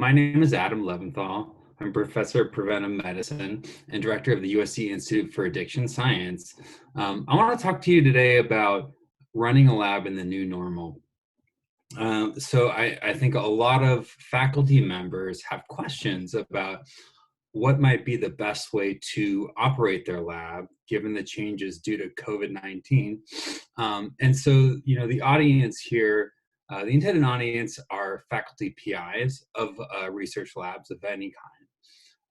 My name is Adam Leventhal. I'm professor of preventive medicine and director of the USC Institute for Addiction Science. I want to talk to you today about running a lab in the new normal. I think a lot of faculty members have questions about what might be the best way to operate their lab given the changes due to COVID-19. The audience here, the intended audience are faculty PIs of research labs of any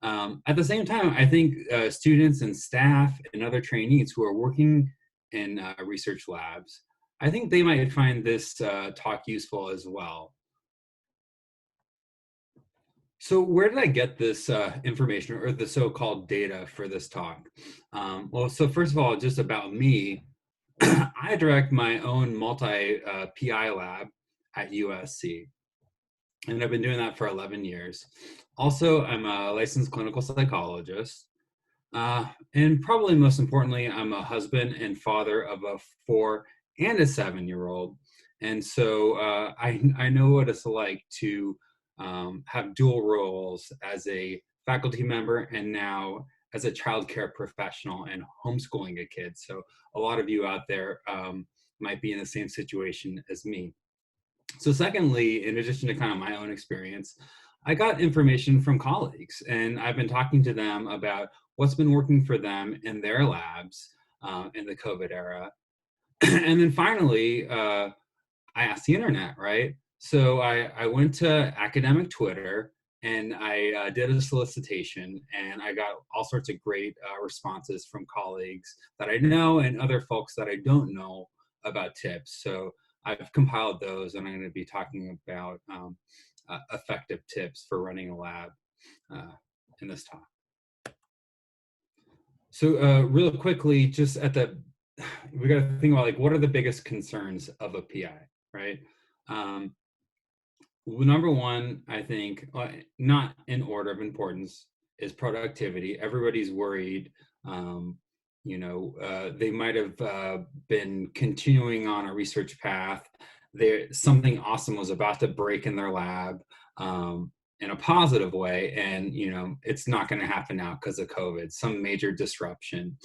kind. At the same time, I think students and staff and other trainees who are working in research labs, I think they might find this talk useful as well. So where did I get this information or the so-called data for this talk? So first of all, just about me, I direct my own multi-PI lab at USC, and I've been doing that for 11 years. Also, I'm a licensed clinical psychologist, and probably most importantly, I'm a husband and father of a 4 and a 7-year-old, and so I know what it's like to have dual roles as a faculty member and now as a childcare professional and homeschooling a kid. So a lot of you out there might be in the same situation as me. So secondly, in addition to kind of my own experience, I got information from colleagues, and I've been talking to them about what's been working for them in their labs in the COVID era. And then finally, I asked the internet, right? So I went to academic Twitter and I did a solicitation, and I got all sorts of great responses from colleagues that I know and other folks that I don't know about tips. So I've compiled those, and I'm going to be talking about effective tips for running a lab in this talk. So real quickly, just we got to think about like, what are the biggest concerns of a PI, right? Number one, I think, not in order of importance, is productivity. Everybody's worried. They might have been continuing on a research path. Something awesome was about to break in their lab in a positive way, and it's not going to happen now because of COVID, some major disruption.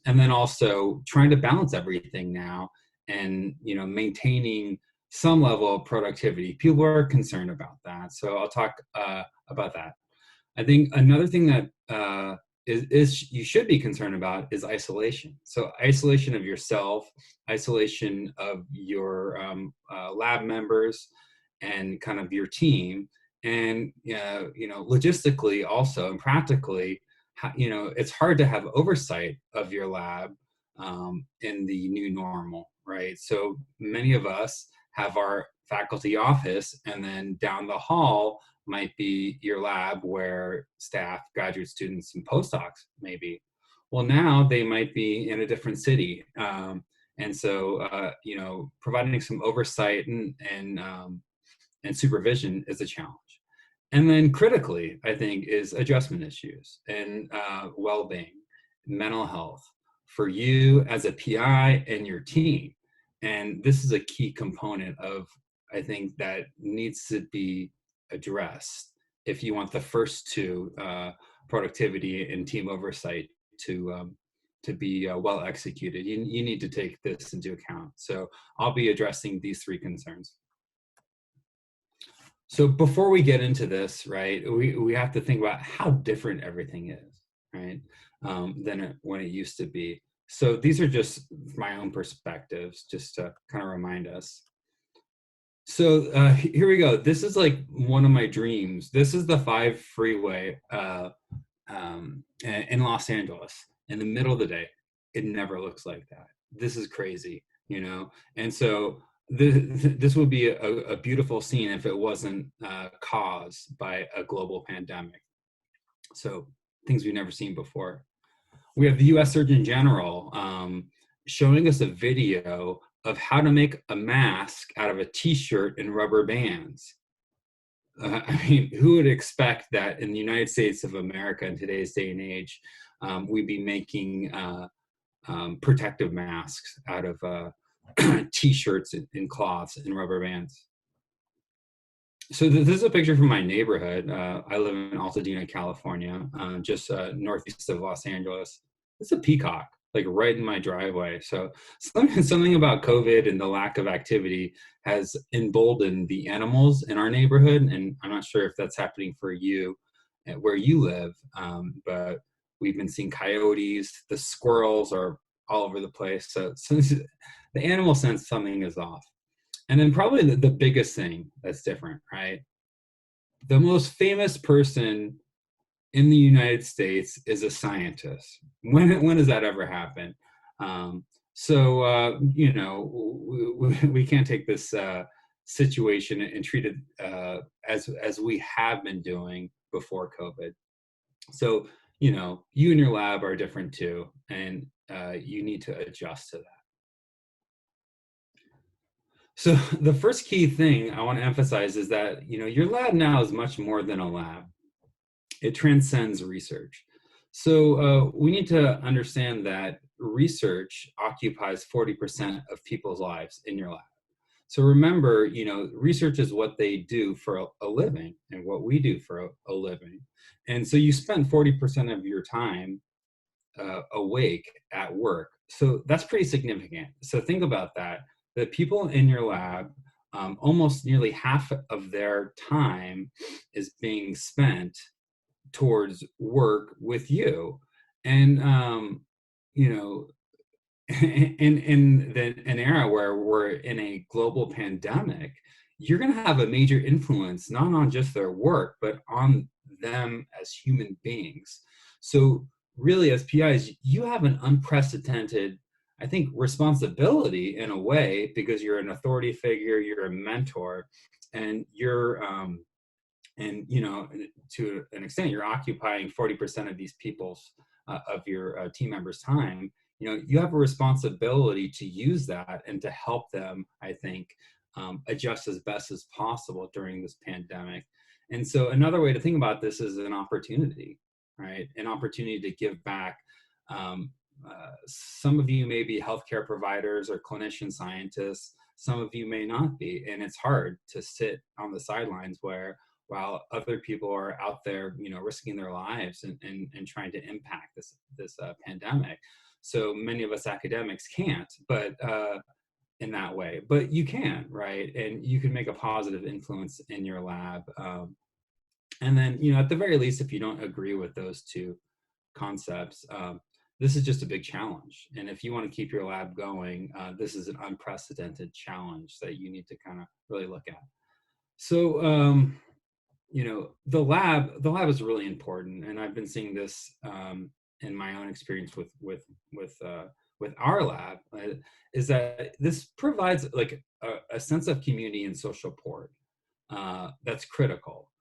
And then also trying to balance everything now and maintaining some level of productivity. People are concerned about that. So I'll talk about that. I think another thing that is you should be concerned about is isolation. So isolation of yourself, isolation of your lab members, and kind of your team. And logistically also and practically, it's hard to have oversight of your lab in the new normal, right? So many of us have our faculty office, and then down the hall might be your lab where staff, graduate students, and postdocs may be. Well, now they might be in a different city. And so, providing some oversight and supervision is a challenge. And then critically, I think, is adjustment issues and well-being, mental health for you as a PI and your team. And this is a key component of, I think, that needs to be addressed if you want the first two, productivity and team oversight, to be well executed. You need to take this into account. So I'll be addressing these three concerns. So before we get into this, right, we have to think about how different everything is, right, than when it used to be. So these are just my own perspectives, just to kind of remind us. So here we go. This is like one of my dreams. This is the 5 freeway in Los Angeles in the middle of the day. It never looks like that. This is crazy, And so this would be a beautiful scene if it wasn't caused by a global pandemic. So things we've never seen before. We have the U.S. Surgeon General showing us a video of how to make a mask out of a t-shirt and rubber bands. Who would expect that in the United States of America in today's day and age, we'd be making protective masks out of t-shirts and cloths and rubber bands? So this is a picture from my neighborhood. I live in Altadena, California, just northeast of Los Angeles. It's a peacock, like right in my driveway. So something about COVID and the lack of activity has emboldened the animals in our neighborhood. And I'm not sure if that's happening for you where you live, but we've been seeing coyotes. The squirrels are all over the place. So the animal sense something is off. And then probably the biggest thing that's different, right? The most famous person in the United States is a scientist. When does that ever happen? We can't take this situation and treat it as we have been doing before COVID. So you and your lab are different too, and you need to adjust to that. So the first key thing I want to emphasize is that your lab now is much more than a lab. It transcends research. So we need to understand that research occupies 40% of people's lives in your lab. So remember, research is what they do for a living and what we do for a living. And so you spend 40% of your time awake at work. So that's pretty significant. So think about that. The people in your lab, almost nearly half of their time is being spent towards work with you. And, you know, an era where we're in a global pandemic, you're going to have a major influence not on just their work but on them as human beings. So really, as PIs, you have an unprecedented, I think, responsibility in a way, because you're an authority figure, you're a mentor, and to an extent, you're occupying 40% of these people's of your team members' time. You have a responsibility to use that and to help them, I think, adjust as best as possible during this pandemic. And so another way to think about this is an opportunity, right? An opportunity to give back. Some of you may be healthcare providers or clinician scientists. Some of you may not be, and it's hard to sit on the sidelines while other people are out there, risking their lives and trying to impact this pandemic. So many of us academics can't, but in that way, but you can, right? And you can make a positive influence in your lab. And then, at the very least, if you don't agree with those two concepts, this is just a big challenge. And if you want to keep your lab going, this is an unprecedented challenge that you need to kind of really look at. So, the lab is really important, and I've been seeing this in my own experience with our lab, is that this provides like a sense of community and social support that's critical.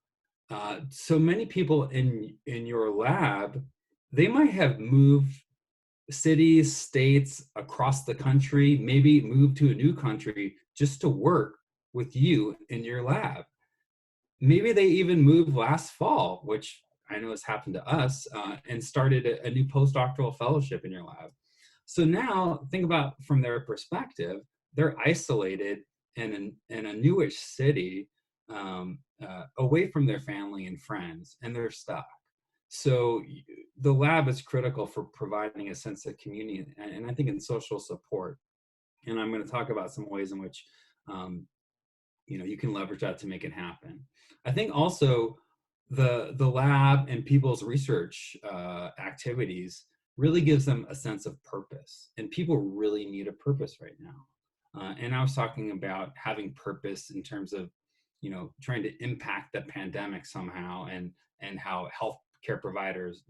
So many people in your lab, they might have moved cities, states across the country, maybe moved to a new country just to work with you in your lab. Maybe they even moved last fall, which I know has happened to us, and started a new postdoctoral fellowship in your lab. So now think about from their perspective, they're isolated in a newish city, away from their family and friends, and they're stuck. So the lab is critical for providing a sense of community and I think in social support. And I'm going to talk about some ways in which um, you can leverage that to make it happen. I think also the lab and people's research activities really gives them a sense of purpose, and people really need a purpose right now. And I was talking about having purpose in terms of trying to impact the pandemic somehow, and how healthcare providers,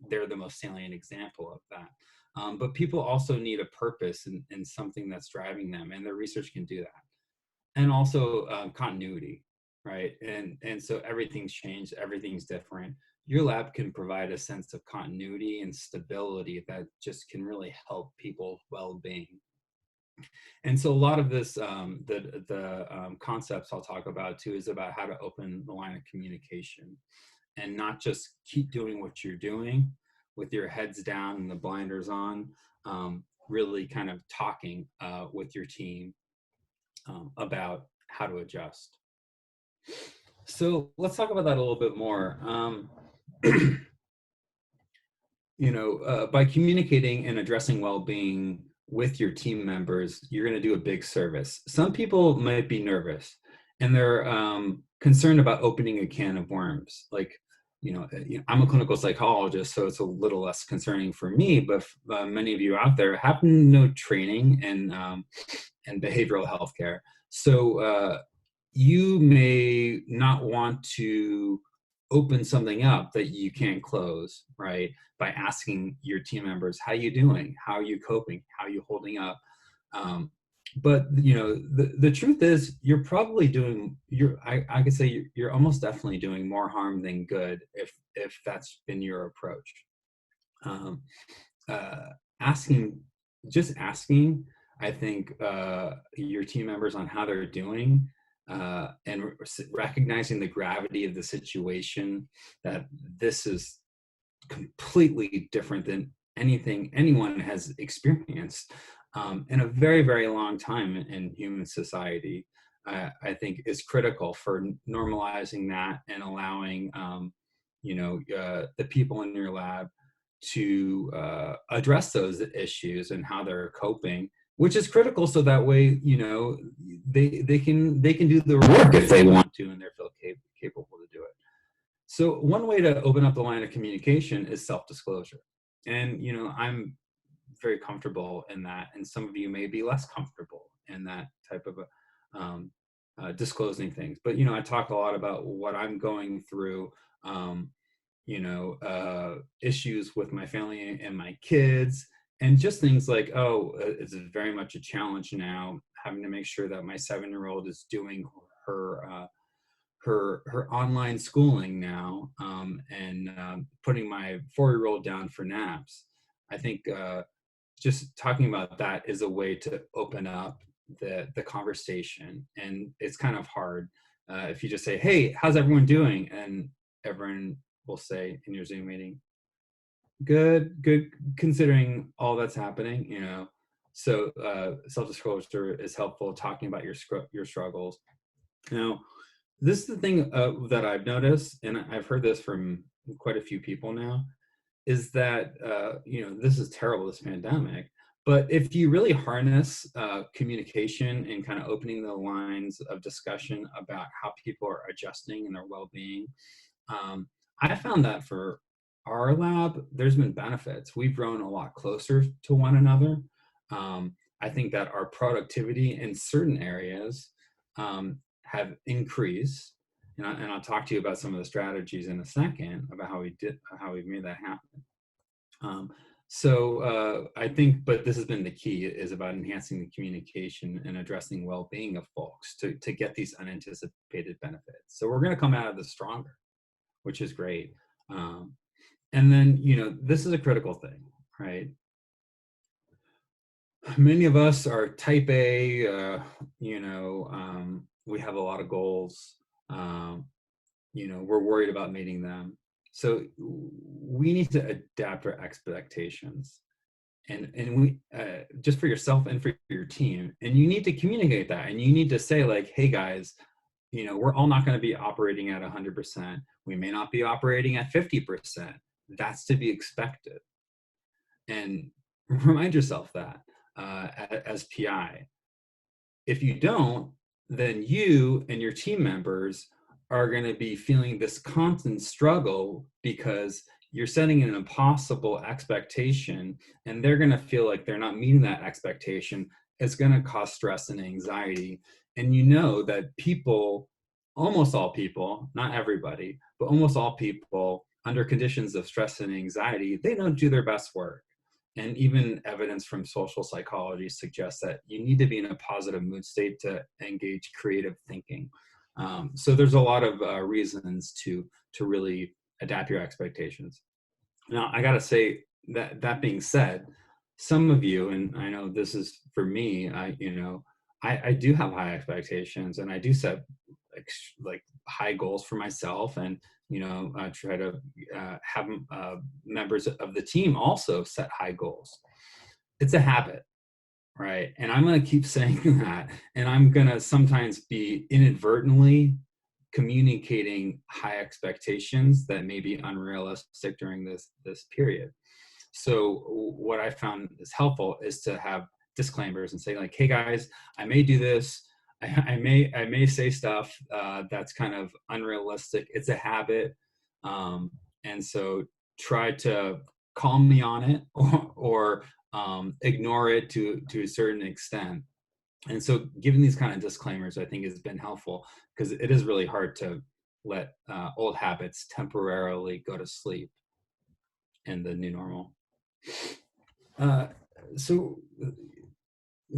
they're the most salient example of that. But people also need a purpose and something that's driving them, and their research can do that. And also continuity, right? And so everything's changed, everything's different. Your lab can provide a sense of continuity and stability that just can really help people's well-being. And so a lot of this, the concepts I'll talk about too, is about how to open the line of communication and not just keep doing what you're doing with your heads down and the blinders on. Really kind of talking with your team about how to adjust. So let's talk about that a little bit more. By communicating and addressing well-being with your team members, you're going to do a big service. Some people might be nervous and they're concerned about opening a can of worms. Like, I'm a clinical psychologist, so it's a little less concerning for me, but many of you out there have no training and behavioral health care. So you may not want to open something up that you can't close, right? By asking your team members, how you doing? How are you coping? How are you holding up? But the truth is you're probably doing, I could say you're almost definitely doing more harm than good if that's been your approach. Um, uh, asking, just asking, I think your team members on how they're doing, and recognizing the gravity of the situation, that this is completely different than anything anyone has experienced in a very, very long time in human society, I think is critical for normalizing that and allowing the people in your lab to address those issues and how they're coping, which is critical. So that way, they can do the work if they want to, and they feel capable to do it. So one way to open up the line of communication is self-disclosure. And, I'm very comfortable in that. And some of you may be less comfortable in that type of disclosing things. But, I talk a lot about what I'm going through, issues with my family and my kids, and just things like, it's very much a challenge now, having to make sure that my 7-year-old is doing her online schooling now, and putting my 4-year-old down for naps. I think just talking about that is a way to open up the conversation, and it's kind of hard if you just say, "Hey, how's everyone doing?" and everyone will say in your Zoom meeting, good, considering all that's happening. So self-disclosure is helpful. Talking about your struggles. Now, this is the thing that I've noticed, and I've heard this from quite a few people now, is that this is terrible, this pandemic. But if you really harness communication and kind of opening the lines of discussion about how people are adjusting and their well-being, I found that for our lab, there's been benefits. We've grown a lot closer to one another. I think that our productivity in certain areas have increased, and I'll talk to you about some of the strategies in a second about how we've made that happen. I think, but this has been the key, is about enhancing the communication and addressing well-being of folks to get these unanticipated benefits. So we're going to come out of this stronger, which is great. And then, this is a critical thing, right? Many of us are type A, we have a lot of goals. We're worried about meeting them. So we need to adapt our expectations, and we just for yourself and for your team. And you need to communicate that, and you need to say, like, hey guys, we're all not going to be operating at 100%. We may not be operating at 50%. That's to be expected. And remind yourself that as PI. If you don't, then you and your team members are going to be feeling this constant struggle because you're setting an impossible expectation, and they're going to feel like they're not meeting that expectation. It's going to cause stress and anxiety. And that people, almost all people, not everybody, but almost all people under conditions of stress and anxiety, they don't do their best work. And even evidence from social psychology suggests that you need to be in a positive mood state to engage creative thinking. So there's a lot of reasons to really adapt your expectations. Now, I got to say that being said, some of you, and I know this is for me, I do have high expectations, and I do set like high goals for myself, and I try to have members of the team also set high goals. It's a habit, right? And I'm going to keep saying that, and I'm going to sometimes be inadvertently communicating high expectations that may be unrealistic during this period. So what I found is helpful is to have disclaimers and say like, hey guys, I may do this. I may say stuff that's kind of unrealistic. It's a habit. And so try to calm me on it, or ignore it to a certain extent. And so giving these kind of disclaimers, I think, has been helpful, because it is really hard to let old habits temporarily go to sleep in the new normal. So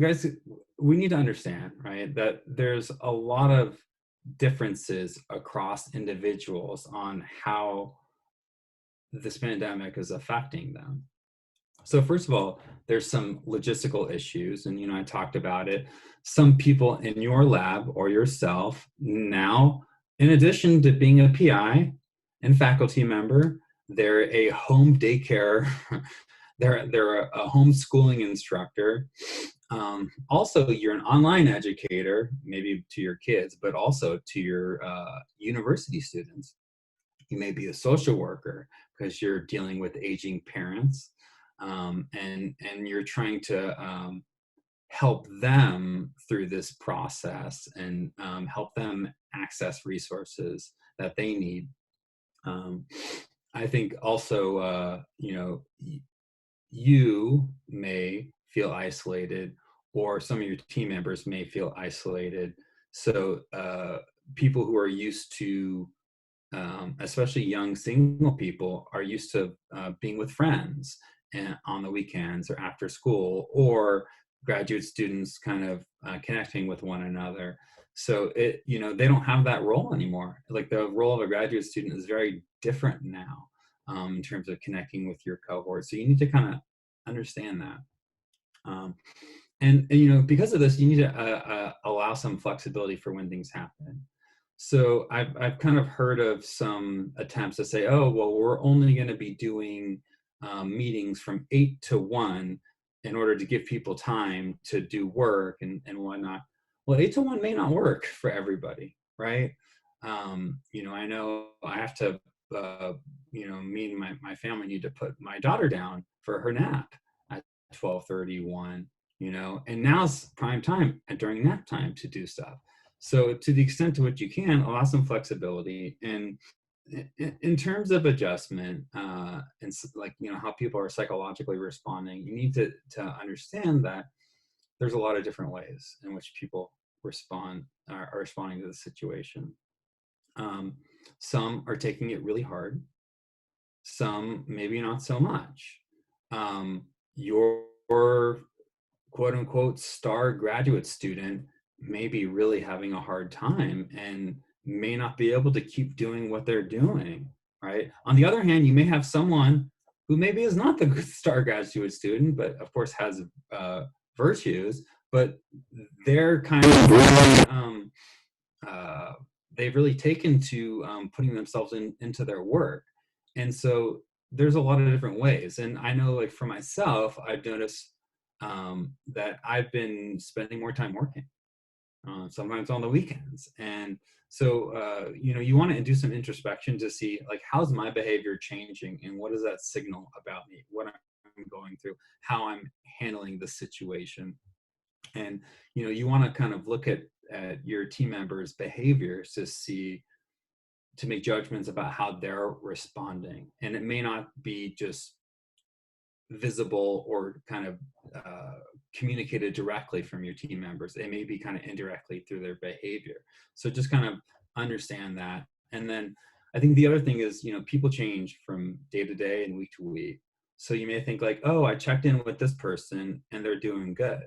guys, we need to understand, right, that there's a lot of differences across individuals on how this pandemic is affecting them. So first of all, there's some logistical issues, and I talked about it. Some people in your lab or yourself now, in addition to being a PI and faculty member, they're a home daycare, they're a homeschooling instructor. Also, you're an online educator, maybe to your kids, but also to your university students. You may be a social worker because you're dealing with aging parents. And you're trying to help them through this process, and help them access resources that they need. I think also, you may feel isolated, or some of your team members may feel isolated. So people who are used to, especially young single people, are used to being with friends and on the weekends or after school, or graduate students kind of connecting with one another. So they don't have that role anymore. Like, the role of a graduate student is very different now, in terms of connecting with your cohort. So you need to kind of understand that. And because of this, you need to allow some flexibility for when things happen. So I've kind of heard of some attempts to say, oh, well, we're only going to be doing meetings from 8 to 1 in order to give people time to do work and whatnot. Well, 8 to 1 may not work for everybody, right? I know I have to, me and my family need to put my daughter down for her nap at 12:31, and now's prime time during nap time to do stuff. So to the extent to which you can, allow some flexibility. And in terms of adjustment, and like, how people are psychologically responding, you need to understand that there's a lot of different ways in which people are responding to the situation. Some are taking it really hard. Some maybe not so much. Your quote unquote star graduate student may be really having a hard time and may not be able to keep doing what they're doing, right? On the other hand, you may have someone who maybe is not the star graduate student, but of course has virtues, but they're kind of really, they've really taken to putting themselves into their work. And so there's a lot of different ways. And I know, like, for myself, I've noticed that I've been spending more time working, sometimes on the weekends. And so, you want to do some introspection to see, like, how's my behavior changing, and what does that signal about me, what I'm going through, how I'm handling the situation. And, you want to kind of look at your team members' behaviors to make judgments about how they're responding. And it may not be just visible or kind of communicated directly from your team members. It may be kind of indirectly through their behavior. So just kind of understand that. And then I think the other thing is, people change from day to day and week to week. So you may think like, oh, I checked in with this person and they're doing good.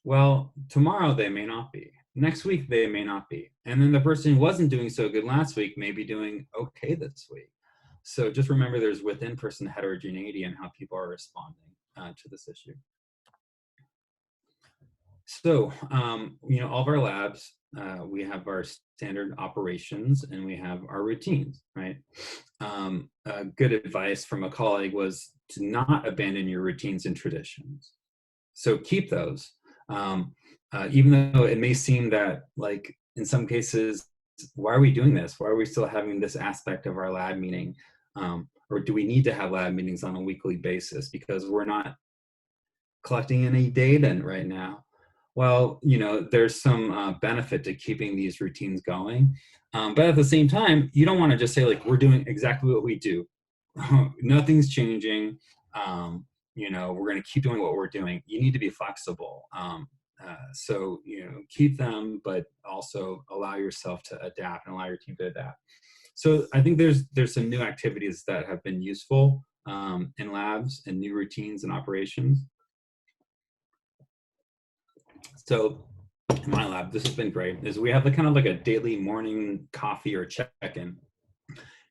Well, tomorrow they may not be. Next week they may not be. And then the person who wasn't doing so good last week may be doing okay this week. So just remember, there's within-person heterogeneity in how people are responding to this issue. So, all of our labs, we have our standard operations and we have our routines, right? Good advice from a colleague was to not abandon your routines and traditions. So keep those. Even though it may seem that, like, in some cases, why are we doing this? Why are we still having this aspect of our lab meeting? Or do we need to have lab meetings on a weekly basis because we're not collecting any data right now? Well, there's some benefit to keeping these routines going. But at the same time, you don't want to just say like, we're doing exactly what we do. Nothing's changing. We're going to keep doing what we're doing. You need to be flexible. So, keep them, but also allow yourself to adapt and allow your team to adapt. So I think there's some new activities that have been useful in labs and new routines and operations. So in my lab, this has been great, is we have kind of like a daily morning coffee or check-in.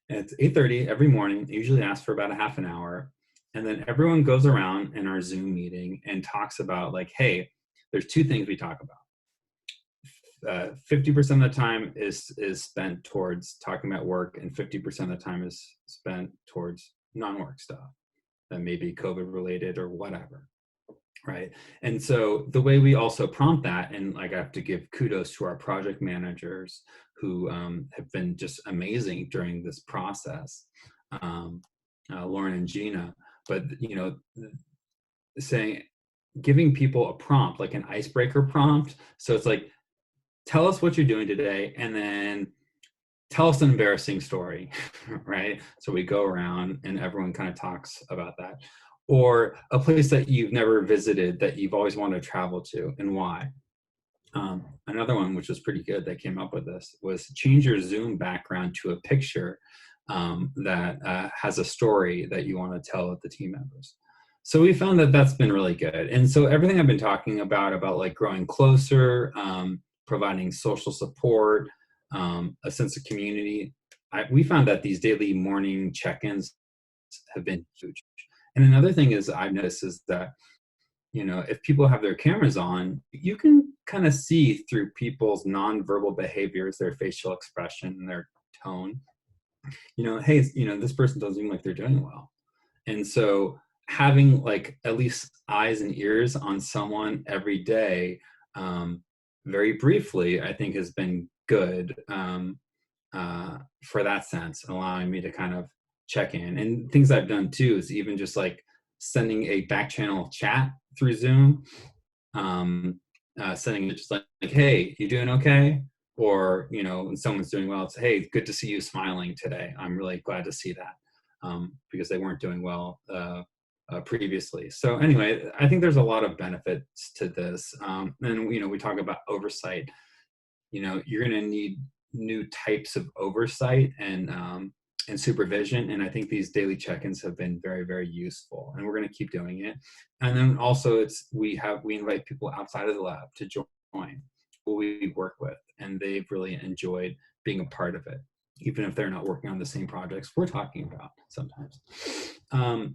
It's 8:30 every morning, usually lasts for about a half an hour. And then everyone goes around in our Zoom meeting and talks about like, hey, there's two things we talk about. 50% of the time is spent towards talking about work, and 50% of the time is spent towards non-work stuff that may be COVID related or whatever. Right. And so the way we also prompt that, and like I have to give kudos to our project managers who have been just amazing during this process, Lauren and Gina, but giving people a prompt, like an icebreaker prompt. So it's like, tell us what you're doing today, and then tell us an embarrassing story, right? So we go around and everyone kind of talks about that. Or a place that you've never visited that you've always wanted to travel to, and why. Another one, which was pretty good, that came up with this, was change your Zoom background to a picture that has a story that you want to tell with the team members. So we found that that's been really good. And so everything I've been talking about like growing closer, providing social support, a sense of community, we found that these daily morning check-ins have been huge. And another thing is I've noticed is that, if people have their cameras on, you can kind of see through people's nonverbal behaviors, their facial expression, their tone, hey, this person doesn't seem like they're doing well. And so having like at least eyes and ears on someone every day, very briefly, I think has been good for that sense, allowing me to kind of check in. And things I've done too is even just like sending a back channel chat through Zoom, sending it just like, hey, you doing okay? Or, when someone's doing well, it's, hey, good to see you smiling today. I'm really glad to see that, because they weren't doing well previously. So anyway, I think there's a lot of benefits to this. And, we talk about oversight. You're going to need new types of oversight and supervision. And I think these daily check-ins have been very, very useful, and we're going to keep doing it. And then also we invite people outside of the lab to join who we work with, and they've really enjoyed being a part of it, even if they're not working on the same projects we're talking about sometimes. A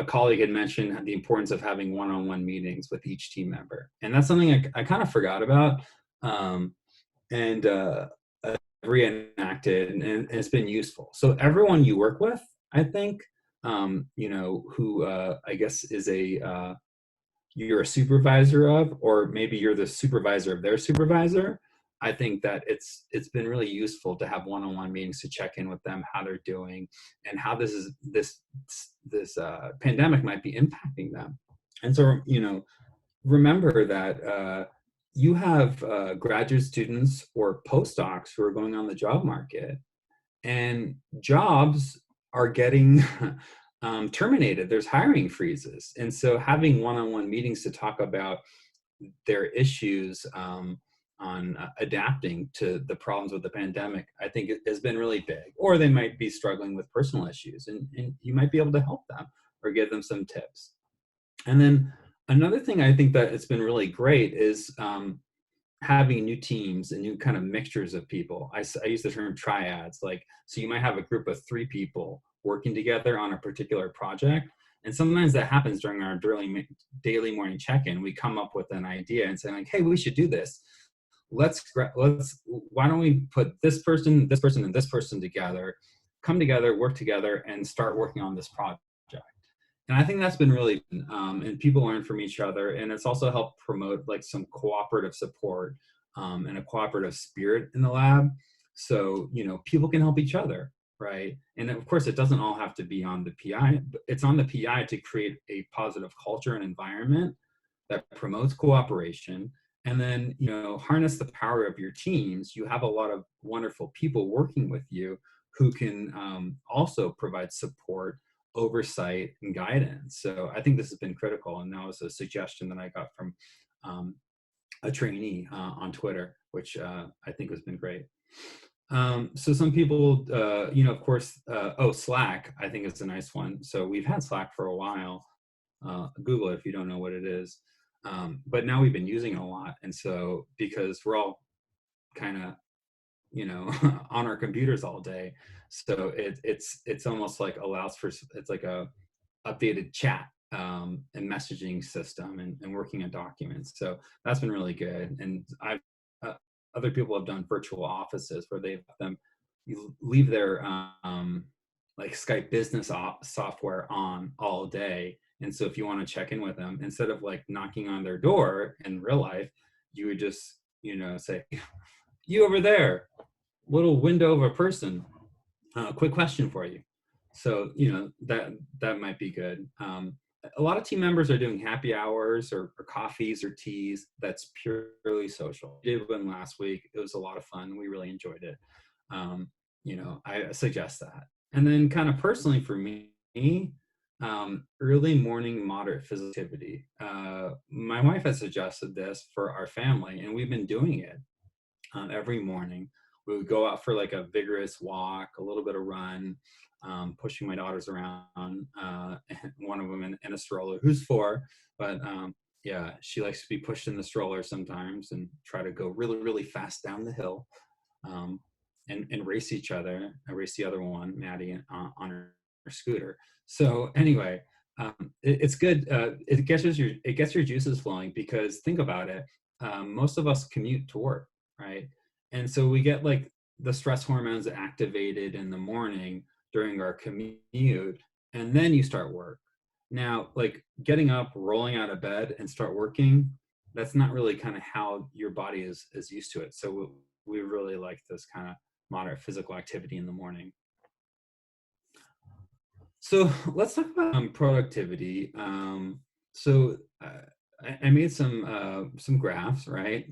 colleague had mentioned the importance of having one-on-one meetings with each team member. And that's something I kind of forgot about. And reenacted, and it's been useful. So everyone you work with, I think, who I guess is you're a supervisor of, or maybe you're the supervisor of their supervisor. I think that it's been really useful to have one-on-one meetings to check in with them, how they're doing, and how this pandemic might be impacting them. And so, remember that you have graduate students or postdocs who are going on the job market, and jobs are getting terminated. There's hiring freezes. And so having one-on-one meetings to talk about their issues on adapting to the problems with the pandemic, I think it has been really big. Or they might be struggling with personal issues, and you might be able to help them or give them some tips. And then another thing I think that it's been really great is having new teams and new kind of mixtures of people. I use the term triads. So you might have a group of 3 people working together on a particular project. And sometimes that happens during our daily morning check-in. We come up with an idea and say like, hey, we should do this. Why don't we put this person, and this person together, come together, work together, and start working on this project. And I think that's been really, and people learn from each other. And it's also helped promote like some cooperative support and a cooperative spirit in the lab. So, people can help each other, right? And of course, it doesn't all have to be on the PI, but it's on the PI to create a positive culture and environment that promotes cooperation. And then, harness the power of your teams. You have a lot of wonderful people working with you who can also provide support, oversight, and guidance. So I think this has been critical. And that was a suggestion that I got from a trainee on Twitter, which I think has been great. So some people, of course, Slack, I think is a nice one. So we've had Slack for a while. Google it if you don't know what it is. But now we've been using it a lot. And so because we're all kind of, on our computers all day. So it's almost like allows for, it's like a updated chat and messaging system and working on documents. So that's been really good. And other people have done virtual offices where they've them leave their like Skype business software on all day. And so if you want to check in with them, instead of like knocking on their door in real life, you would just, say, you over there, little window of a person, quick question for you. So, that might be good. A lot of team members are doing happy hours or coffees or teas. That's purely social. We did one last week. It was a lot of fun. We really enjoyed it. I suggest that. And then kind of personally for me, early morning moderate physical activity. My wife has suggested this for our family, and we've been doing it every morning. We would go out for like a vigorous walk, a little bit of run, pushing my daughters around, one of them in a stroller, who's 4, but yeah, she likes to be pushed in the stroller sometimes and try to go really, really fast down the hill, and race each other. I race the other one, Maddie, on her scooter. So anyway, it's good. It gets your juices flowing, because think about it. Most of us commute to work, right? And so we get like the stress hormones activated in the morning during our commute, and then you start work. Now, like getting up, rolling out of bed and start working, that's not really kind of how your body is used to it. So we really like this kind of moderate physical activity in the morning. So let's talk about productivity. I made some graphs, right?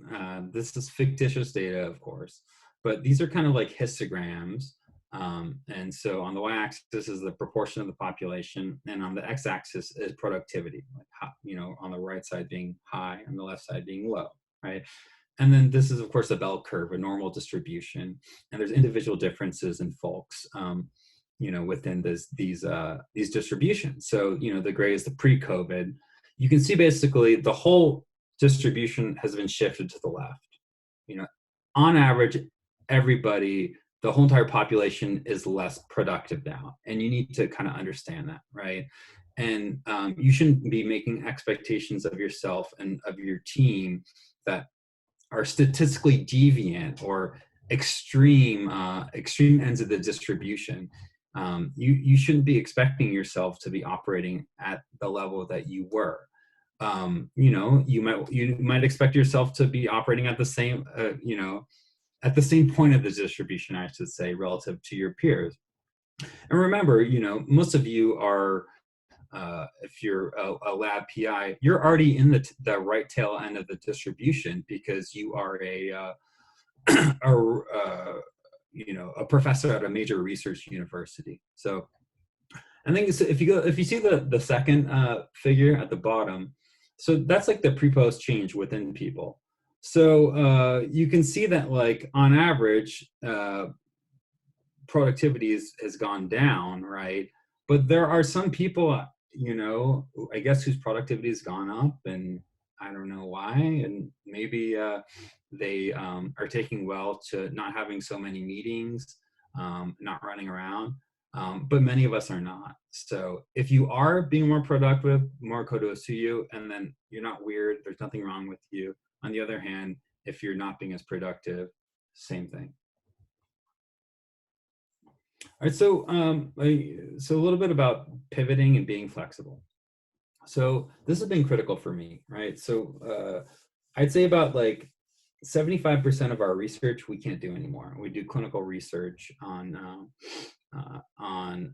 This is fictitious data, of course, but these are kind of like histograms. And so on the y-axis is the proportion of the population, and on the x-axis is productivity, like, on the right side being high, on the left side being low, right? And then this is, of course, a bell curve, a normal distribution, and there's individual differences in folks, within these distributions. So, the gray is the pre-COVID. You can see basically the whole distribution has been shifted to the left. On average, everybody, the whole entire population is less productive now, and you need to kind of understand that, right? And you shouldn't be making expectations of yourself and of your team that are statistically deviant or extreme ends of the distribution. You shouldn't be expecting yourself to be operating at the level that you were. You might expect yourself to be operating at the same at the same point of the distribution, I should say, relative to your peers. And remember, most of you are, if you're a lab PI, you're already in the right tail end of the distribution, because you are a professor at a major research university. So I think if you see the second figure at the bottom, so that's like the pre-post change within people. So you can see that, like, on average, productivity has gone down, right? But there are some people, I guess, whose productivity has gone up, and I don't know why. And maybe they are taking well to not having so many meetings, not running around. But many of us are not. So if you are being more productive, more kudos to you. And then you're not weird. There's nothing wrong with you. On the other hand, if you're not being as productive, same thing. All right, so so a little bit about pivoting and being flexible. So this has been critical for me, right? So I'd say about like 75% of our research we can't do anymore. We do clinical research on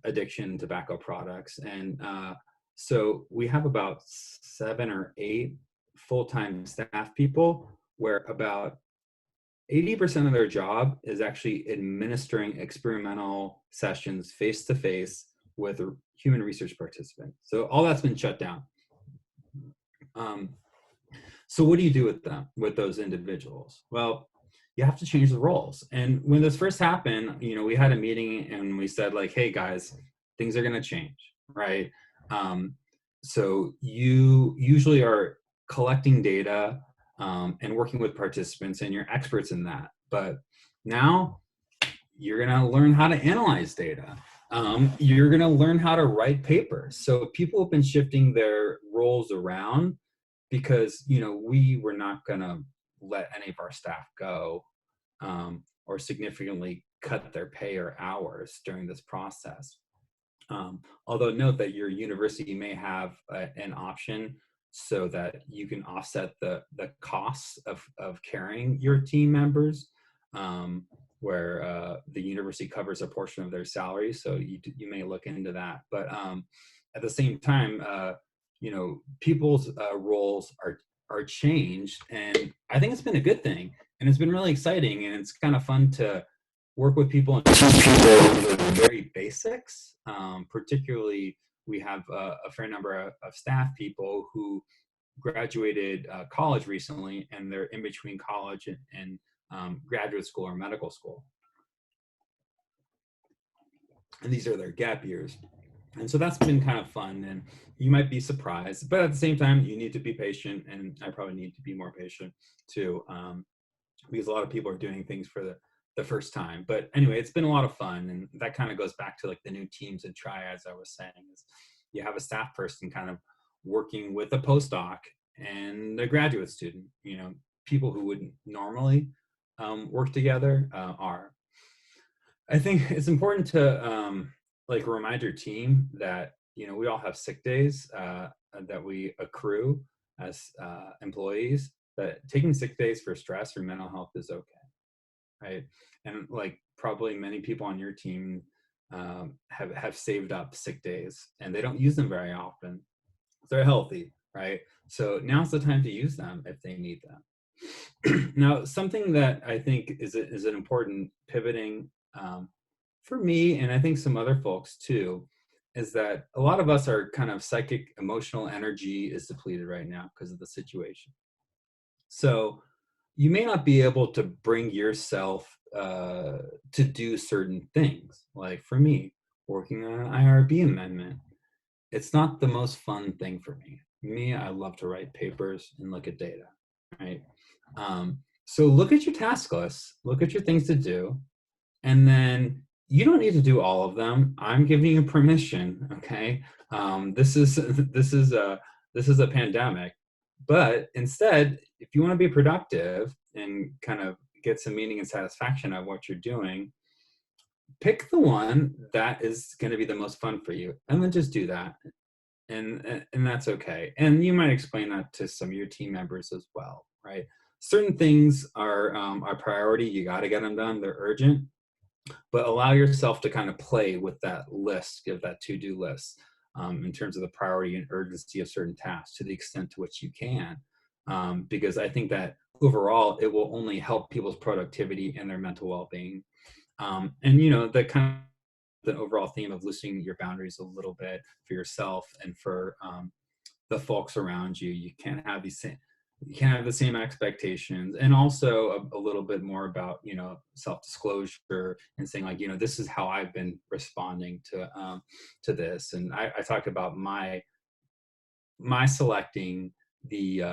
addiction tobacco products, and so we have about 7 or 8 full-time staff people, where about 80% of their job is actually administering experimental sessions face to face with a human research participants. So all that's been shut down. So what do you do with them, with those individuals? Well, you have to change the roles. And when this first happened, we had a meeting and we said, like, hey guys, things are going to change, right? So you usually are collecting data and working with participants, and you're experts in that. But now you're going to learn how to analyze data. You're going to learn how to write papers. So people have been shifting their roles around because we were not going to let any of our staff go or significantly cut their pay or hours during this process. Although note that your university may have an option so that you can offset the costs of carrying your team members, where the university covers a portion of their salary. So you may look into that. But at the same time, people's roles are changed, and I think it's been a good thing, and it's been really exciting, and it's kind of fun to work with people and teach people the very basics. Particularly, we have a fair number of staff people who graduated college recently, and they're in between college and graduate school or medical school. And these are their gap years. And so that's been kind of fun, and you might be surprised, but at the same time, you need to be patient, and I probably need to be more patient too, because a lot of people are doing things for the first time. But anyway, it's been a lot of fun, and that kind of goes back to like the new teams and triads I was saying, is you have a staff person kind of working with a postdoc and a graduate student. People who wouldn't normally work together are. I think it's important to remind your team that we all have sick days that we accrue as employees. That taking sick days for stress or mental health is okay, right? And like probably many people on your team have saved up sick days, and they don't use them very often. They're healthy, right? So now's the time to use them if they need them. Now, something that I think is an important pivoting for me, and I think some other folks too, is that a lot of us are kind of psychic, emotional energy is depleted right now because of the situation. So you may not be able to bring yourself to do certain things. Like for me, working on an IRB amendment, it's not the most fun thing for me. I love to write papers and look at data, right? So look at your task list, look at your things to do, and then you don't need to do all of them. I'm giving you permission, okay? This is a pandemic, but instead, if you want to be productive and kind of get some meaning and satisfaction out of what you're doing, pick the one that is going to be the most fun for you, and then just do that, and that's okay. And you might explain that to some of your team members as well, right? Certain things are priority. You got to get them done. They're urgent. But allow yourself to kind of play with that list, give that to-do list in terms of the priority and urgency of certain tasks to the extent to which you can. Because I think that overall, it will only help people's productivity and their mental well-being. And, the kind of the overall theme of loosening your boundaries a little bit for yourself and for the folks around you. You can't have the same expectations, and also a little bit more about self-disclosure and saying like this is how I've been responding to this. And I talk about my selecting the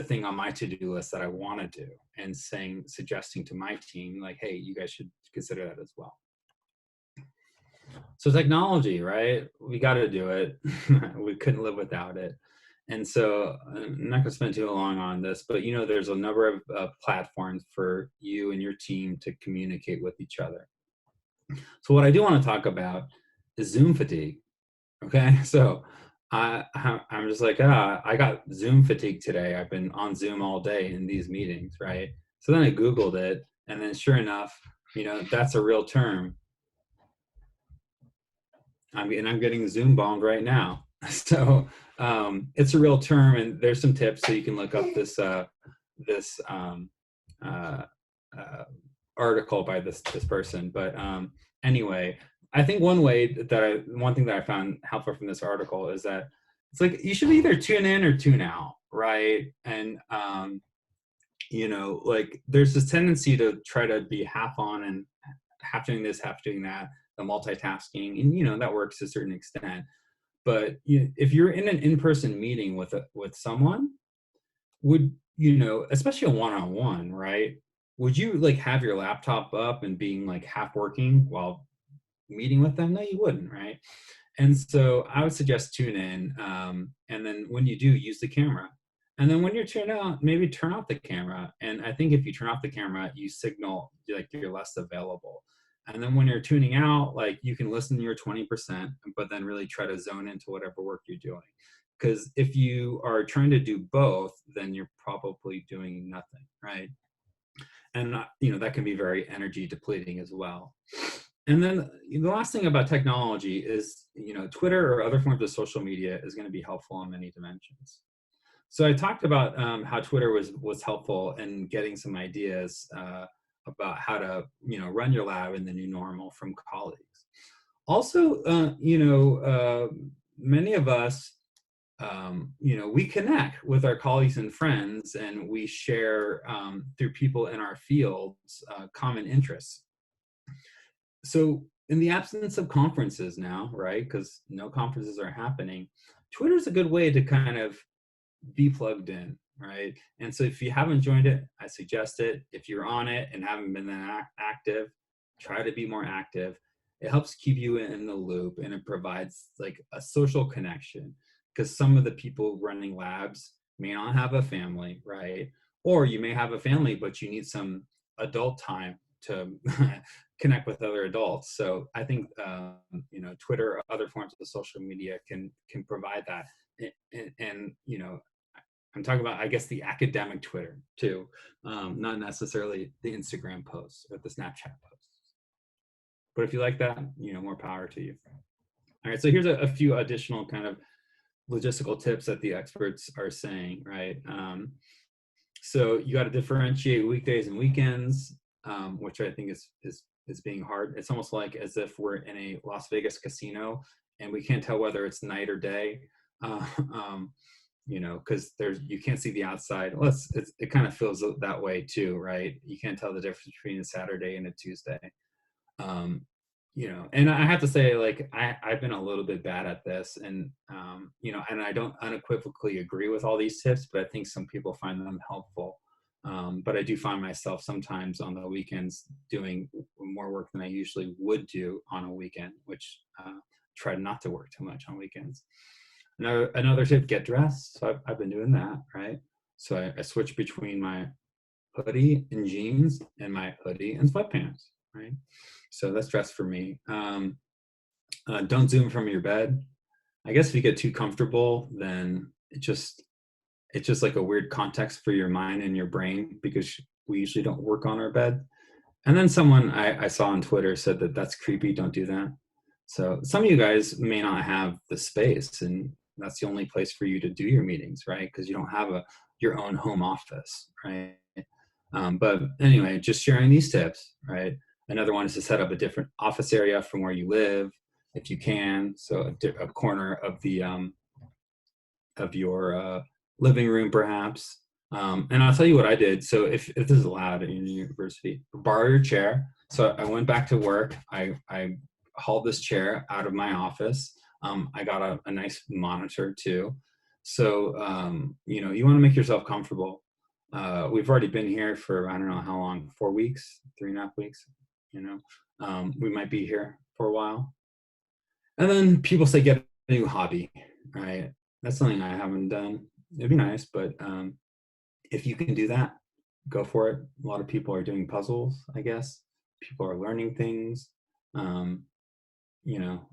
thing on my to-do list that I want to do, and suggesting to my team like, hey, you guys should consider that as well. So technology, right? We got to do it. We couldn't live without it. And so I'm not going to spend too long on this, but there's a number of platforms for you and your team to communicate with each other. So what I do want to talk about is Zoom fatigue. Okay, so I'm just like, ah, I got Zoom fatigue today. I've been on Zoom all day in these meetings, right? So then I Googled it, and then sure enough, that's a real term. I'm getting Zoom bombed right now. So it's a real term, and there's some tips so you can look up this uh, uh, article by this person. But anyway, I think one thing that I found helpful from this article is that it's like you should either tune in or tune out, right? And like there's this tendency to try to be half on and half doing this, half doing that, the multitasking, and that works to a certain extent. But if you're in an in-person meeting with someone, would especially a one-on-one, right? Would you like have your laptop up and being like half working while meeting with them? No, you wouldn't, right? And so I would suggest tune in, and then when you do, use the camera. And then when you're tuned out, maybe turn off the camera. And I think if you turn off the camera, you signal like you're less available. And then when you're tuning out, like you can listen to your 20%, but then really try to zone into whatever work you're doing. Because if you are trying to do both, then you're probably doing nothing, right? And that can be very energy depleting as well. And then the last thing about technology is, Twitter or other forms of social media is going to be helpful in many dimensions. So I talked about how Twitter was helpful in getting some ideas about how to run your lab in the new normal from colleagues. Also, many of us we connect with our colleagues and friends, and we share through people in our fields common interests. So in the absence of conferences now, right, because no conferences are happening, Twitter's a good way to kind of be plugged in, right? And so if you haven't joined it, I suggest it. If you're on it and haven't been that active, try to be more active. It helps keep you in the loop, and it provides like a social connection, because some of the people running labs may not have a family, right? Or you may have a family, but you need some adult time to connect with other adults. So I think Twitter or other forms of social media can provide that. And I'm talking about, I guess, the academic Twitter too, not necessarily the Instagram posts or the Snapchat posts. But if you like that, more power to you. All right, so here's a few additional kind of logistical tips that the experts are saying, right? So you got to differentiate weekdays and weekends, which I think is being hard. It's almost like as if we're in a Las Vegas casino and we can't tell whether it's night or day. Because you can't see the outside. Well, it kind of feels that way too, right? You can't tell the difference between a Saturday and a Tuesday. And I have to say, like, I've been a little bit bad at this, and and I don't unequivocally agree with all these tips, but I think some people find them helpful. But I do find myself sometimes on the weekends doing more work than I usually would do on a weekend, which try not to work too much on weekends. Another tip: get dressed. So I've been doing that, right? So I switch between my hoodie and jeans and my hoodie and sweatpants, right? So that's dress for me. Don't Zoom from your bed. I guess if you get too comfortable, then it's just like a weird context for your mind and your brain, because we usually don't work on our bed. And then someone I saw on Twitter said that that's creepy. Don't do that. So some of you guys may not have the space, and that's the only place for you to do your meetings, right? Because you don't have your own home office, right? But anyway, just sharing these tips, right? Another one is to set up a different office area from where you live, if you can. So a corner of the of your living room, perhaps. And I'll tell you what I did. So if this is allowed in university, borrow your chair. So I went back to work. I hauled this chair out of my office. I got a nice monitor too. So you want to make yourself comfortable. We've already been here for, I don't know how long, 4 weeks, 3.5 weeks. We might be here for a while. And then people say get a new hobby, right? That's something I haven't done. It'd be nice, but if you can do that, go for it. A lot of people are doing puzzles, I guess. People are learning things. you know,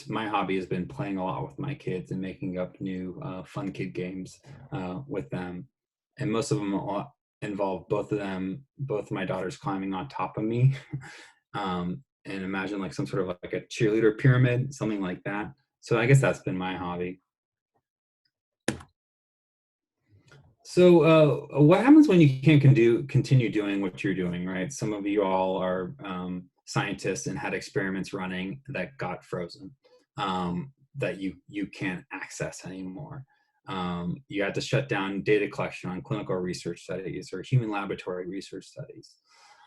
my hobby has been playing a lot with my kids and making up new fun kid games with them. And most of them involve both of them, both of my daughters climbing on top of me. And imagine like some sort of like a cheerleader pyramid, something like that. So I guess that's been my hobby. So, what happens when you can't continue doing what you're doing, right? Some of you all are scientists and had experiments running that got frozen, that you can't access anymore. You had to shut down data collection on clinical research studies or human laboratory research studies.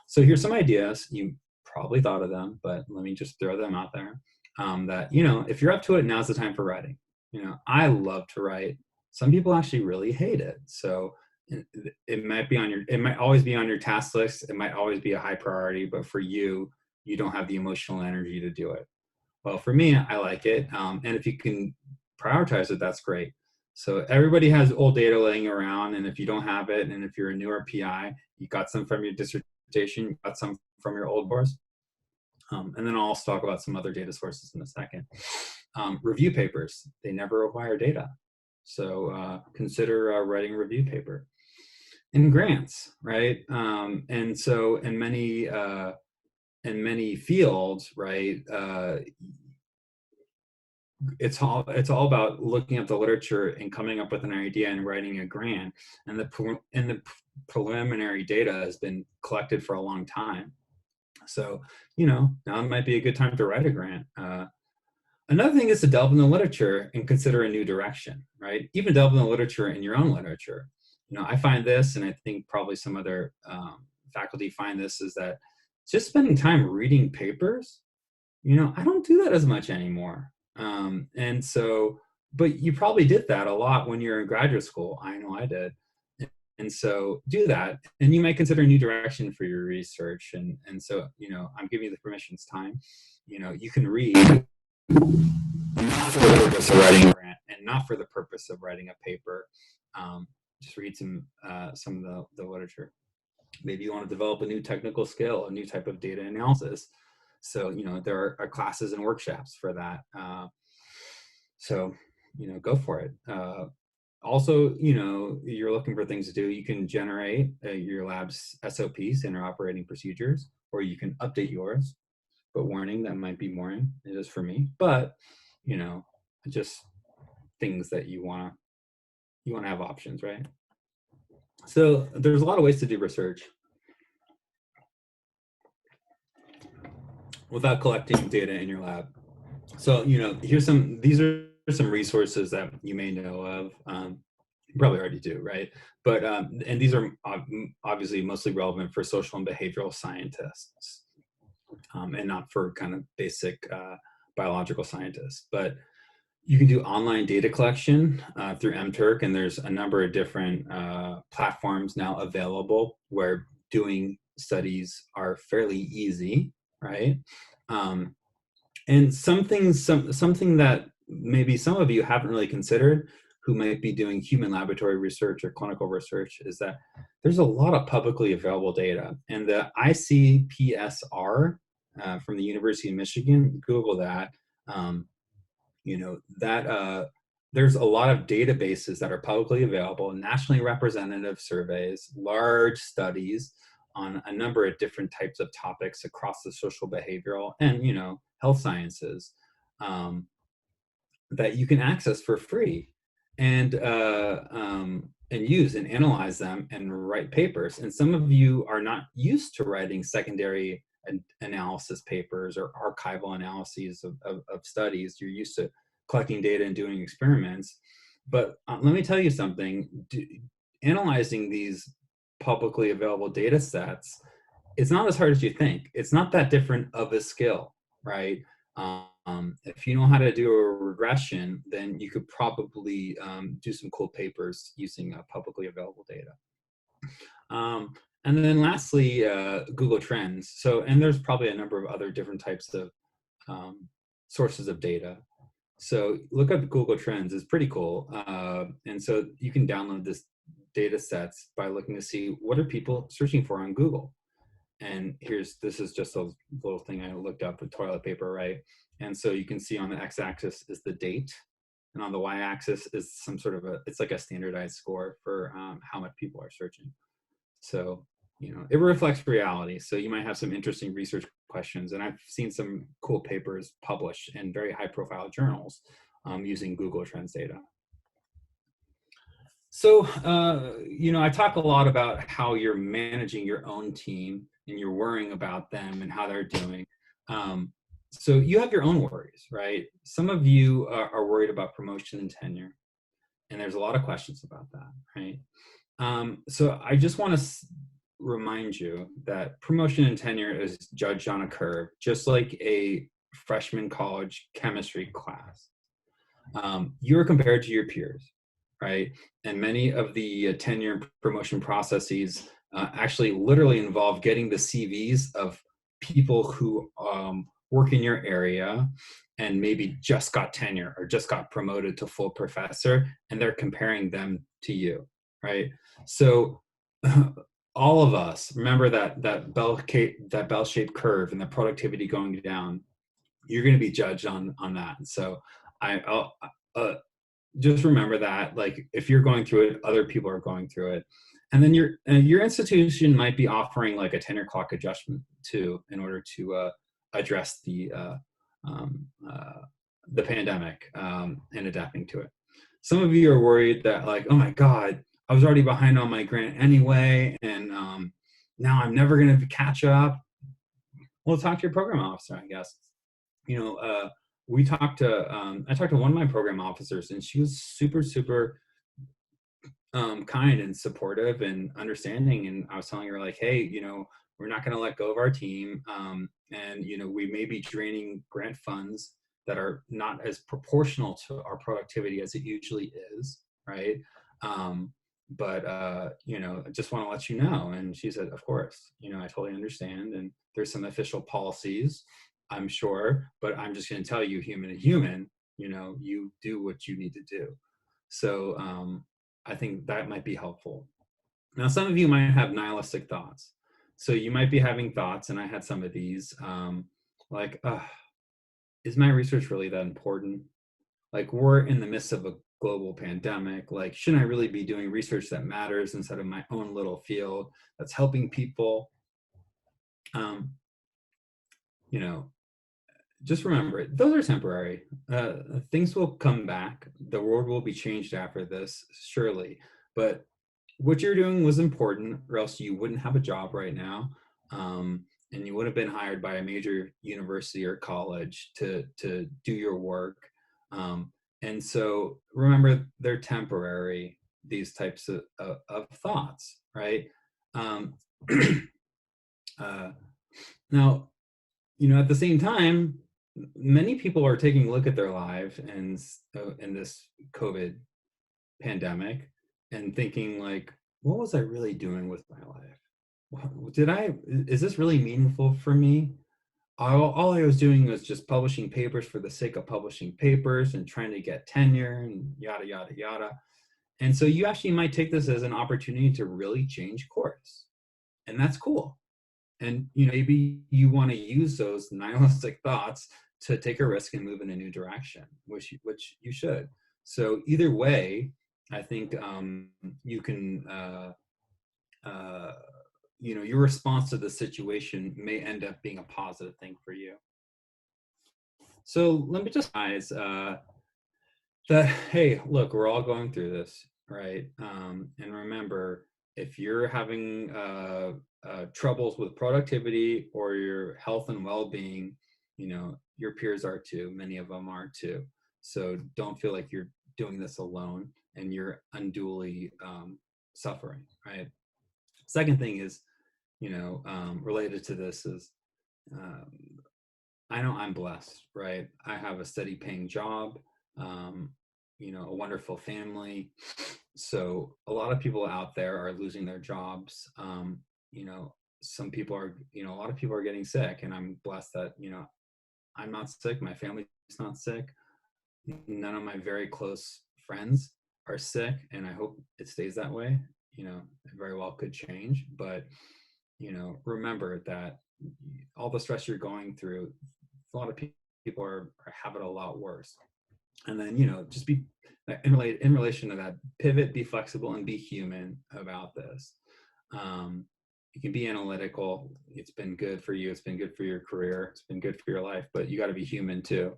So here's some ideas. You probably thought of them, but let me just throw them out there. That, you know, if you're up to it, now's the time for writing. You know, I love to write. Some people actually really hate it. So it might be on your, it might always be on your task list. It might always be a high priority, but for you, you don't have the emotional energy to do it. Well, for me, I like it. And if you can prioritize it, that's great. So everybody has old data laying around, and if you don't have it, and if you're a newer PI, you got some from your dissertation, you got some from your old course. And then I'll also talk about some other data sources in a second. Review papers, they never require data. So consider writing a review paper. And grants, right? And so in many fields, right, it's all about looking at the literature and coming up with an idea and writing a grant. And the preliminary data has been collected for a long time. So, you know, now might be a good time to write a grant. Another thing is to delve in the literature and consider a new direction, right? Even delve in the literature in your own literature. You know, I find this, and I think probably some other faculty find this, is that just spending time reading papers, you know, I don't do that as much anymore. And so, but you probably did that a lot when you're in graduate school. I know I did. And so do that, and you might consider a new direction for your research. And so, you know, I'm giving you the permission. It's time. You know, you can read not for the purpose of writing a grant and not for the purpose of writing a paper. Just read some of the literature. Maybe you want to develop a new technical skill, a new type of data analysis. So, you know, there are classes and workshops for that. So, you know, go for it. Also, you know, you're looking for things to do. You can generate your lab's SOPs, inner operating procedures, or you can update yours. But warning, that might be boring. It is for me. But, you know, just things that you want to have options, right? So there's a lot of ways to do research without collecting data in your lab. So, you know, these are some resources that you may know of. You probably already do, right? But, and these are obviously mostly relevant for social and behavioral scientists, and not for kind of basic biological scientists. But you can do online data collection through MTurk, and there's a number of different platforms now available where doing studies are fairly easy, right? And something that maybe some of you haven't really considered, who might be doing human laboratory research or clinical research, is that there's a lot of publicly available data. And the ICPSR from the University of Michigan, Google that, you know, that there's a lot of databases that are publicly available, nationally representative surveys, large studies on a number of different types of topics across the social, behavioral, and, you know, health sciences, that you can access for free and use and analyze them and write papers. And some of you are not used to writing secondary analysis papers or archival analyses of studies. You're used to collecting data and doing experiments. But let me tell you something, analyzing these publicly available data sets, it's not as hard as you think. It's not that different of a skill, right? If you know how to do a regression, then you could probably do some cool papers using publicly available data. And then lastly, Google Trends. So, and there's probably a number of other different types of sources of data. So look up Google Trends, it's pretty cool. And so you can download this data sets by looking to see what are people searching for on Google. And this is just a little thing I looked up with toilet paper, right? And so you can see on the x-axis is the date, and on the y-axis is some sort of it's like a standardized score for how much people are searching. So, it reflects reality. So you might have some interesting research questions, and I've seen some cool papers published in very high-profile journals using Google Trends data. So, I talk a lot about how you're managing your own team and you're worrying about them and how they're doing. So you have your own worries, right? Some of you are worried about promotion and tenure, and there's a lot of questions about that, right? So I just want to remind you that promotion and tenure is judged on a curve, just like a freshman college chemistry class. You're compared to your peers, right? And many of the tenure and promotion processes actually literally involve getting the CVs of people who work in your area and maybe just got tenure or just got promoted to full professor, and they're comparing them to you, right? So all of us remember that bell-shaped curve and the productivity going down. You're going to be judged on that. So I'll just remember that, like, if you're going through it, other people are going through it. And then your institution might be offering like a tenure clock adjustment too, in order to address um, uh, the pandemic and adapting to it. Some of you are worried that, like, oh my God, I was already behind on my grant anyway, and now I'm never going to catch up. Well, talk to your program officer, I guess. We talked to I talked to one of my program officers, and she was super, super kind and supportive and understanding. And I was telling her, like, hey, we're not going to let go of our team, and we may be draining grant funds that are not as proportional to our productivity as it usually is, right? But I just want to let you know. And she said, of course, I totally understand, and there's some official policies, I'm sure, but I'm just going to tell you, human to human, you do what you need to do. So I think that might be helpful. Now, some of you might have nihilistic thoughts. So you might be having thoughts, and I had some of these, like, is my research really that important? Like, we're in the midst of a global pandemic. Like, shouldn't I really be doing research that matters instead of my own little field that's helping people? Just remember, those are temporary. Things will come back. The world will be changed after this, surely. But what you're doing was important, or else you wouldn't have a job right now. And you would have been hired by a major university or college to do your work. And so remember, they're temporary, these types of thoughts, right? Um, Now, at the same time, many people are taking a look at their life and in this COVID pandemic and thinking, like, what was I really doing with my life? Is this really meaningful for me? All I was doing was just publishing papers for the sake of publishing papers and trying to get tenure and yada, yada, yada. And so you actually might take this as an opportunity to really change course. And that's cool. And maybe you want to use those nihilistic thoughts to take a risk and move in a new direction, which you should. So either way, I think you can your response to the situation may end up being a positive thing for you. So let me just guys that, hey, look, we're all going through this, right? And remember, if you're having troubles with productivity or your health and well-being, your peers are too. Many of them are too. So don't feel like you're doing this alone and you're unduly suffering, right? Second thing is, related to this is, I know I'm blessed, right? I have a steady paying job, a wonderful family. So a lot of people out there are losing their jobs. Some people are, a lot of people are getting sick, and I'm blessed that, I'm not sick. My family's not sick. None of my very close friends are sick, and I hope it stays that way. It very well could change, but remember that all the stress you're going through, a lot of people have it a lot worse. And then, just be in relation to that, pivot, be flexible, and be human about this. Um, you can be analytical. It's been good for you. It's been good for your career. It's been good for your life, but you got to be human too.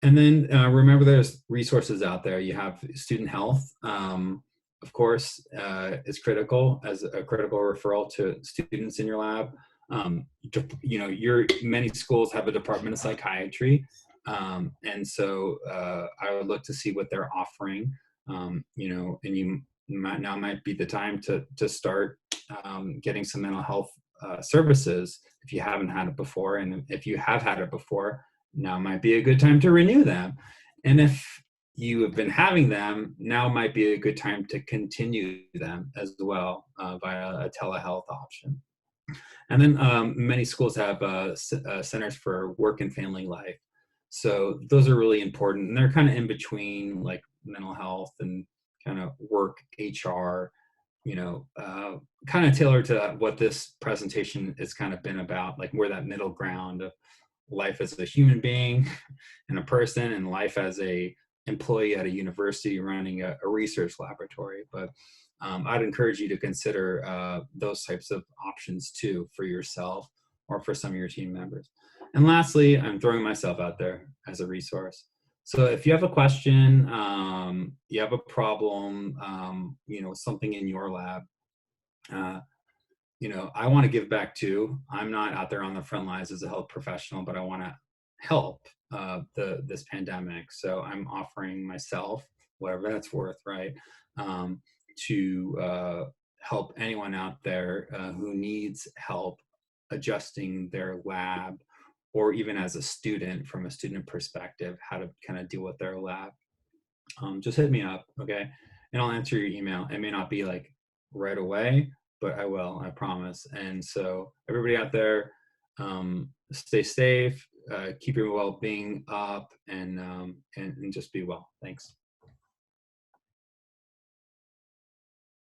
And then remember, there's resources out there. You have student health, of course, is critical as a critical referral to students in your lab. Your many schools have a department of psychiatry, and so I would look to see what they're offering. And you might be the time to start getting some mental health services if you haven't had it before, and if you have had it before, now might be a good time to renew them. And if you have been having them, now might be a good time to continue them as well via a telehealth option. And then many schools have centers for work and family life. So those are really important. And they're kind of in between like mental health and kind of work, HR, kind of tailored to what this presentation has kind of been about, like where that middle ground of life as a human being and a person, and life as a employee at a university running a research laboratory. But I'd encourage you to consider those types of options too for yourself or for some of your team members. And lastly, I'm throwing myself out there as a resource. So if you have a question, you have a problem, something in your lab, I want to give back too. I'm not out there on the front lines as a health professional, but I want to help this pandemic. So I'm offering myself, whatever that's worth, right, to help anyone out there who needs help adjusting their lab, or even as a student, from a student perspective, how to kind of deal with their lab. Just hit me up, okay? And I'll answer your email. It may not be like right away, but I will, I promise. And so everybody out there, stay safe, keep your well-being up, and just be well. Thanks.